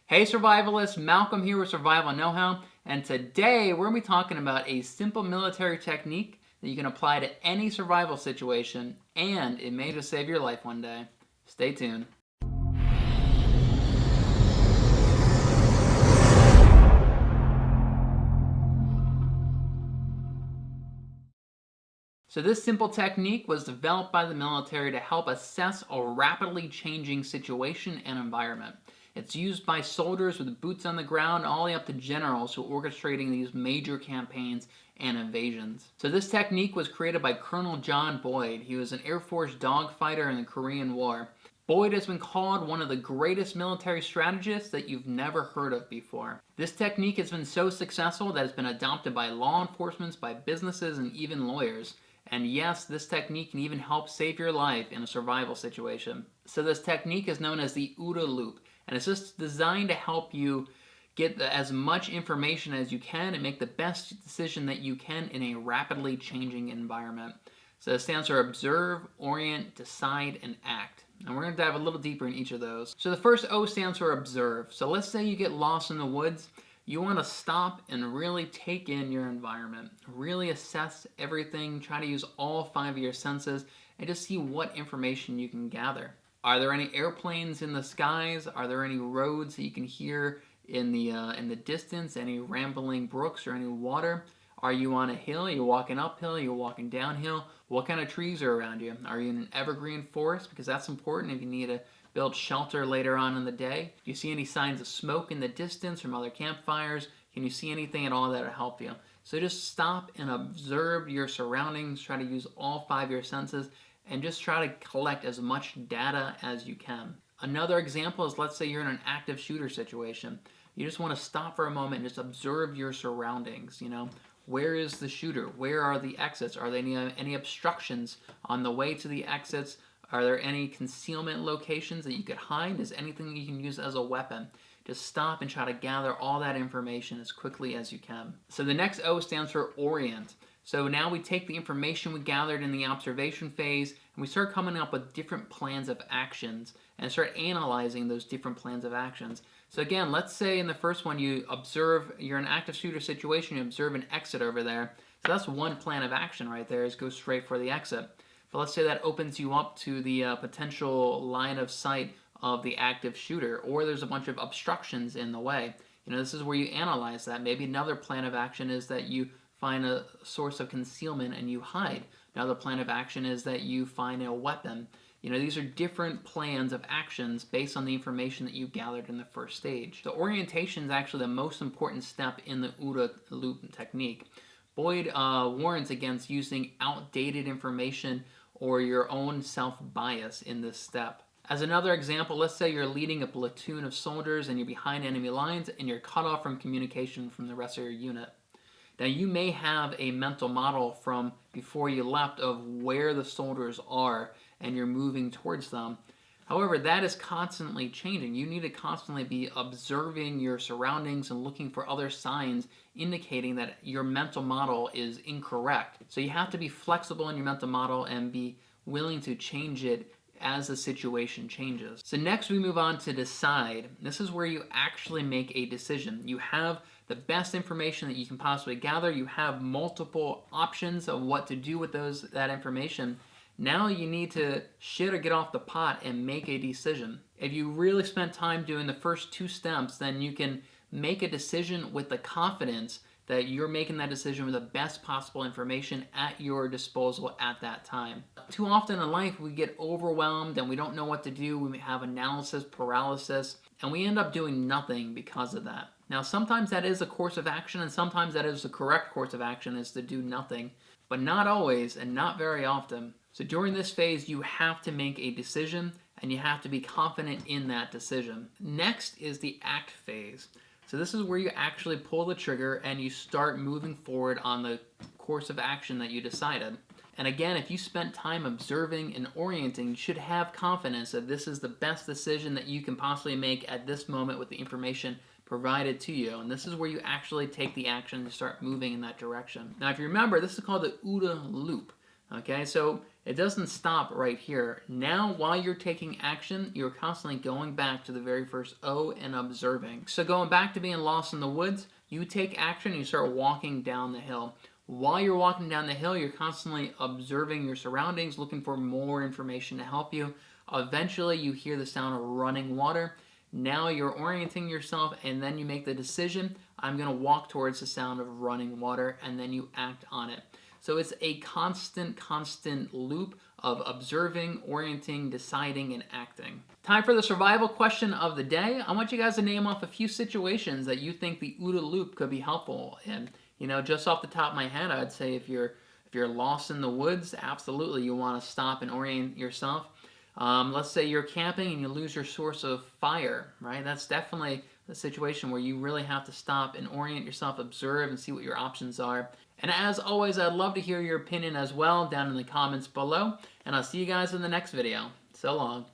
Hey survivalists, Malcolm here with Survival Know-How, and today we're going to be talking about a simple military technique that you can apply to any survival situation, and it may just save your life one day. Stay tuned. So this simple technique was developed by the military to help assess a rapidly changing situation and environment. It's used by soldiers with boots on the ground all the way up to generals who are orchestrating these major campaigns and invasions. So this technique was created by Colonel John Boyd. He was an Air Force dogfighter in the Korean War. Boyd has been called one of the greatest military strategists that you've never heard of before. This technique has been so successful that it's been adopted by law enforcement, by businesses, and even lawyers. And yes, this technique can even help save your life in a survival situation. So this technique is known as the OODA Loop, and it's just designed to help you get as much information as you can and make the best decision that you can in a rapidly changing environment. So it stands for Observe, Orient, Decide, and Act. And we're going to dive a little deeper in each of those. So the first O stands for Observe. So let's say you get lost in the woods. You want to stop and really take in your environment. Really assess everything. Try to use all 5 of your senses and just see what information you can gather. Are there any airplanes in the skies? Are there any roads that you can hear in the distance? Any rambling brooks or any water? Are you on a hill? Are you walking uphill? Are you walking downhill? What kind of trees are around you? Are you in an evergreen forest? Because that's important if you need to build shelter later on in the day. Do you see any signs of smoke in the distance from other campfires? Can you see anything at all that will help you? So just stop and observe your surroundings. Try to use all 5 of your senses and just try to collect as much data as you can. Another example is, let's say you're in an active shooter situation. You just want to stop for a moment and just observe your surroundings. Where is the shooter? Where are the exits? Are there any obstructions on the way to the exits? Are there any concealment locations that you could hide? Is anything that you can use as a weapon? Just stop and try to gather all that information as quickly as you can. So the next O stands for Orient. So now we take the information we gathered in the observation phase and we start coming up with different plans of actions and start analyzing those different plans of actions. So again, let's say in the first one you observe, you're in an active shooter situation, you observe an exit over there. So that's one plan of action right there, is go straight for the exit. But let's say that opens you up to the potential line of sight of the active shooter, or there's a bunch of obstructions in the way. This is where you analyze that. Maybe another plan of action is that you find a source of concealment and you hide. Another plan of action is that you find a weapon. These are different plans of actions based on the information that you gathered in the first stage. The orientation is actually the most important step in the OODA Loop technique. Boyd warns against using outdated information or your own self-bias in this step. As another example, let's say you're leading a platoon of soldiers and you're behind enemy lines and you're cut off from communication from the rest of your unit. Now you may have a mental model from before you left of where the soldiers are and you're moving towards them. However, that is constantly changing. You need to constantly be observing your surroundings and looking for other signs indicating that your mental model is incorrect. So you have to be flexible in your mental model and be willing to change it as the situation changes. So next we move on to decide. This is where you actually make a decision. You have the best information that you can possibly gather. You have multiple options of what to do with that information. Now you need to shit or get off the pot and make a decision. If you really spent time doing the first 2 steps, then you can make a decision with the confidence that you're making that decision with the best possible information at your disposal at that time. Too often in life we get overwhelmed and we don't know what to do. We have analysis paralysis and we end up doing nothing because of that. Now sometimes that is a course of action and sometimes that is the correct course of action, is to do nothing, but not always and not very often. So during this phase you have to make a decision and you have to be confident in that decision. Next is the act phase. So this is where you actually pull the trigger and you start moving forward on the course of action that you decided. And again, if you spent time observing and orienting, you should have confidence that this is the best decision that you can possibly make at this moment with the information provided to you. And this is where you actually take the action to start moving in that direction. Now, if you remember, this is called the OODA Loop. Okay, so it doesn't stop right here. Now, while you're taking action, you're constantly going back to the very first O and observing. So going back to being lost in the woods, you take action, you start walking down the hill. While you're walking down the hill, you're constantly observing your surroundings, looking for more information to help you. Eventually, you hear the sound of running water. Now you're orienting yourself, and then you make the decision, I'm going to walk towards the sound of running water, and then you act on it. So it's a constant loop of observing, orienting, deciding, and acting. Time for the survival question of the day. I want you guys to name off a few situations that you think the OODA Loop could be helpful in. You know, just off the top of my head, I'd say if you're lost in the woods, absolutely you want to stop and orient yourself. Let's say you're camping and you lose your source of fire, right? That's definitely a situation where you really have to stop and orient yourself, observe, and see what your options are. And as always, I'd love to hear your opinion as well down in the comments below. And I'll see you guys in the next video. So long.